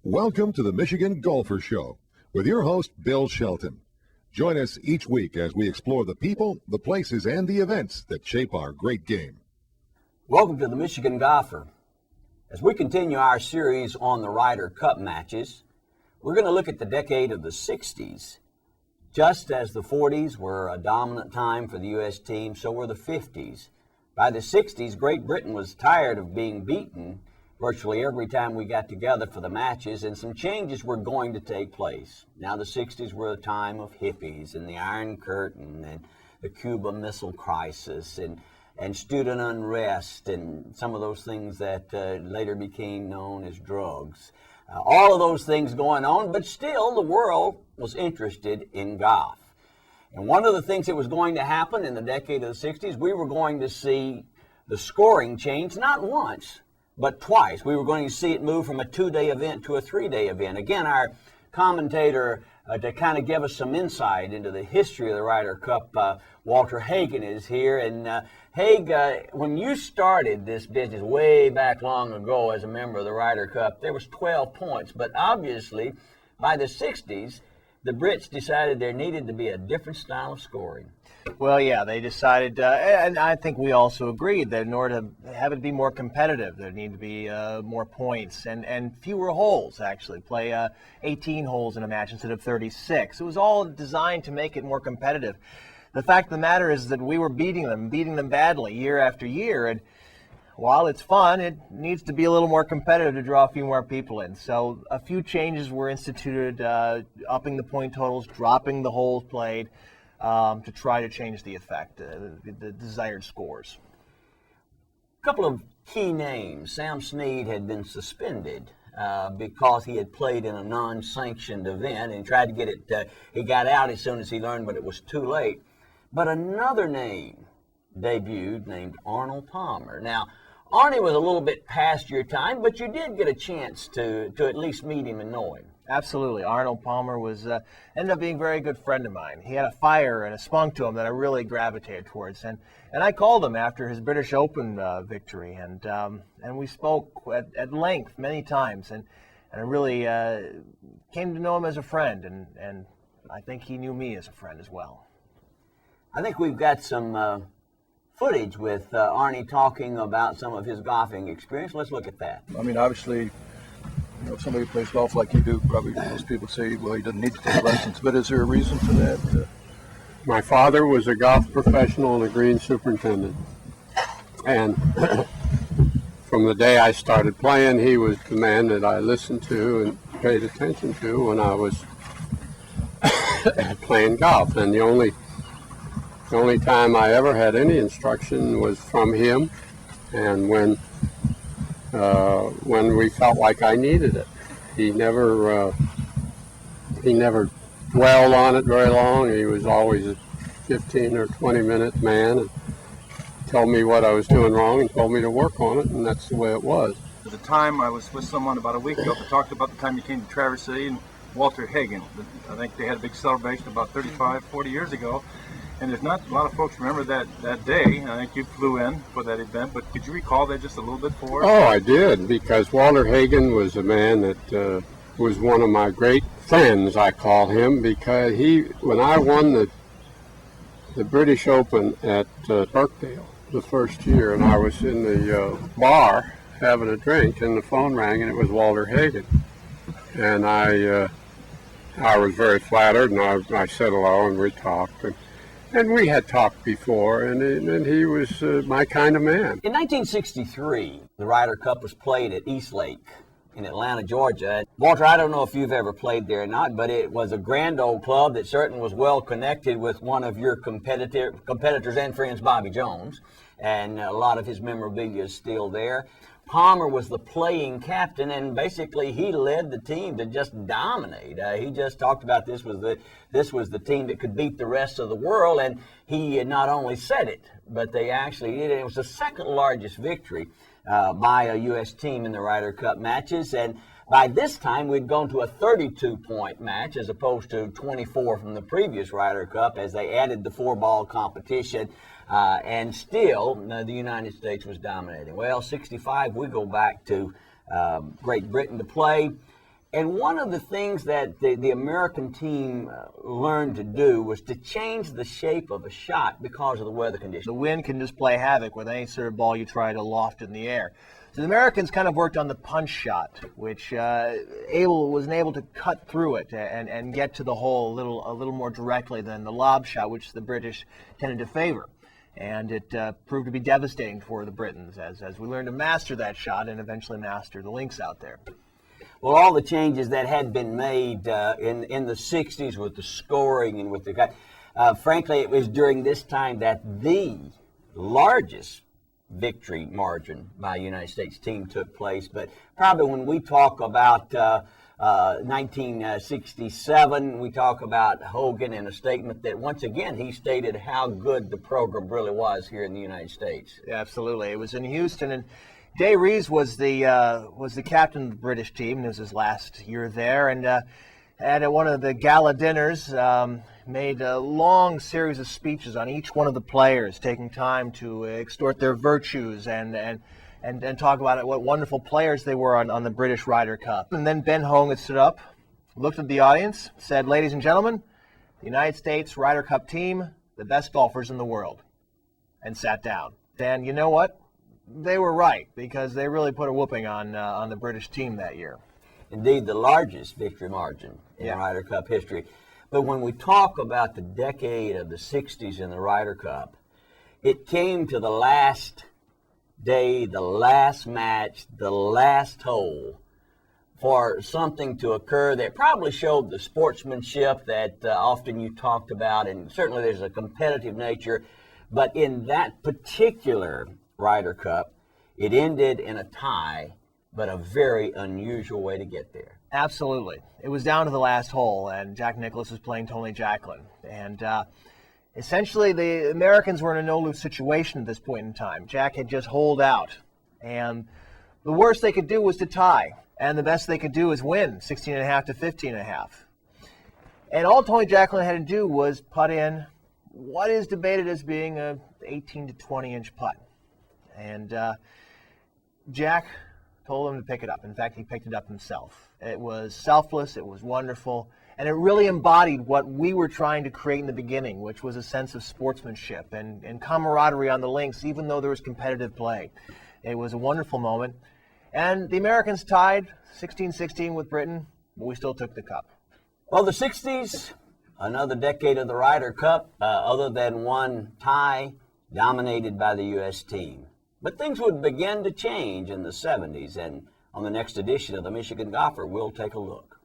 Welcome to the Michigan Golfer Show with your host, Bill Shelton. Join us each week as we explore the people, the places, and the events that shape our great game. Welcome to the Michigan Golfer. As we continue our series on the Ryder Cup matches, we're going to look at the decade of the 60s. Just as the 40s were a dominant time for the U.S. team, so were the 50s. By the 60s, Great Britain was tired of being beaten virtually every time we got together for the matches, and some changes were going to take place. Now the 60s were a time of hippies and the Iron Curtain and the Cuba Missile Crisis and student unrest and some of those things that later became known as drugs. All of those things going on, but still the world was interested in golf. And one of the things that was going to happen in the decade of the 60s, we were going to see the scoring change not once, but twice. We were going to see it move from a 2-day event to a 3-day event. Again, our commentator to kind of give us some insight into the history of the Ryder Cup, Walter Haig is here. And Haig, when you started this business way back long ago as a member of the Ryder Cup, there was 12 points. But obviously, by the 60s, the Brits decided there needed to be a different style of scoring. Well, yeah, they decided, and I think we also agreed that in order to have it be more competitive, there need to be more points and fewer holes, actually. Play 18 holes in a match instead of 36. It was all designed to make it more competitive. The fact of the matter is that we were beating them badly year after year, and while it's fun, it needs to be a little more competitive to draw a few more people in. So a few changes were instituted, upping the point totals, dropping the holes played, to try to change the effect, the desired scores. A couple of key names. Sam Snead had been suspended because he had played in a non-sanctioned event and tried to get it. He got out as soon as he learned, but it was too late. But another name debuted named Arnold Palmer. Now, Arnie was a little bit past your time, but you did get a chance to at least meet him and know him. Absolutely. Arnold Palmer was ended up being a very good friend of mine. He had a fire and a spunk to him that I really gravitated towards. And I called him after his British Open victory, and we spoke at length many times. And I really came to know him as a friend, and I think he knew me as a friend as well. I think we've got some footage with Arnie talking about some of his golfing experience. Let's look at that. I mean, obviously, if somebody who plays golf like you do, probably most people say, well, he doesn't need to take lessons. But is there a reason for that? My father was a golf professional and a green superintendent. And from the day I started playing, he was the man that I listened to and paid attention to when I was playing golf. And the only time I ever had any instruction was from him, and when we felt like I needed it. He never dwelled on it very long. He was always a 15 or 20-minute man and told me what I was doing wrong and told me to work on it, and that's the way it was. At the time, I was with someone about a week ago that talked about the time you came to Traverse City and Walter Haig. I think they had a big celebration about 35, 40 years ago. And there's not a lot of folks remember that day. I think you flew in for that event, but could you recall that just a little bit for us? Oh, I did, because Walter Hagen was a man that was one of my great friends, I call him, because when I won the British Open at Birkdale the first year, and I was in the bar having a drink, and the phone rang, and it was Walter Hagen. And I was very flattered, and I said hello, and we talked. And we had talked before, and he was my kind of man. In 1963, the Ryder Cup was played at East Lake in Atlanta, Georgia. Walter, I don't know if you've ever played there or not, but it was a grand old club that certainly was well connected with one of your competitors and friends, Bobby Jones, and a lot of his memorabilia is still there. Palmer was the playing captain, and basically he led the team to just dominate. He just talked about this was the team that could beat the rest of the world, and he not only said it, but they actually did it. It was the second largest victory by a U.S. team in the Ryder Cup matches, and by this time we'd gone to a 32-point match as opposed to 24 from the previous Ryder Cup as they added the 4-ball competition. And still, the United States was dominating. Well, 65, we go back to Great Britain to play. And one of the things that the American team learned to do was to change the shape of a shot because of the weather conditions. The wind can just play havoc with any sort of ball you try to loft in the air. So the Americans kind of worked on the punch shot, which was able to cut through it and get to the hole a little more directly than the lob shot, which the British tended to favor. And it proved to be devastating for the Britons as we learned to master that shot and eventually master the links out there. Well, all the changes that had been made in the 60s with the scoring and with the frankly, it was during this time that the largest victory margin by a United States team took place. But probably when we talk about 1967, we talk about Hogan in a statement that once again he stated how good the program really was here in the United States. Yeah, absolutely. It was in Houston, and Day Reeves was the captain of the British team, and it was his last year there. And at one of the gala dinners, made a long series of speeches on each one of the players, taking time to extort their virtues and talk about what wonderful players they were on the British Ryder Cup. And then Ben Hogan stood up, looked at the audience, said, "Ladies and gentlemen, the United States Ryder Cup team, the best golfers in the world," and sat down. And you know what? They were right, because they really put a whooping on the British team that year. Indeed, the largest victory margin in Ryder Cup history. But when we talk about the decade of the 60s in the Ryder Cup, it came to the last day, the last match, the last hole for something to occur that probably showed the sportsmanship that often you talked about, and certainly there's a competitive nature. But in that particular Ryder Cup, it ended in a tie, but a very unusual way to get there. Absolutely. It was down to the last hole, and Jack Nicklaus was playing Tony Jacklin. And essentially, the Americans were in a no-lose situation at this point in time. Jack had just holed out, and the worst they could do was to tie, and the best they could do is win, 16.5 to 15.5. And all Tony Jacklin had to do was putt in what is debated as being a 18 to 20-inch putt. And Jack told him to pick it up. In fact, he picked it up himself. It was selfless, it was wonderful, and it really embodied what we were trying to create in the beginning, which was a sense of sportsmanship and camaraderie on the links, even though there was competitive play. It was a wonderful moment. And the Americans tied 16-16 with Britain, but we still took the cup. Well, the 60s, another decade of the Ryder Cup, other than one tie, dominated by the U.S. team. But things would begin to change in the 70s, and on the next edition of the Michigan Golfer, we'll take a look.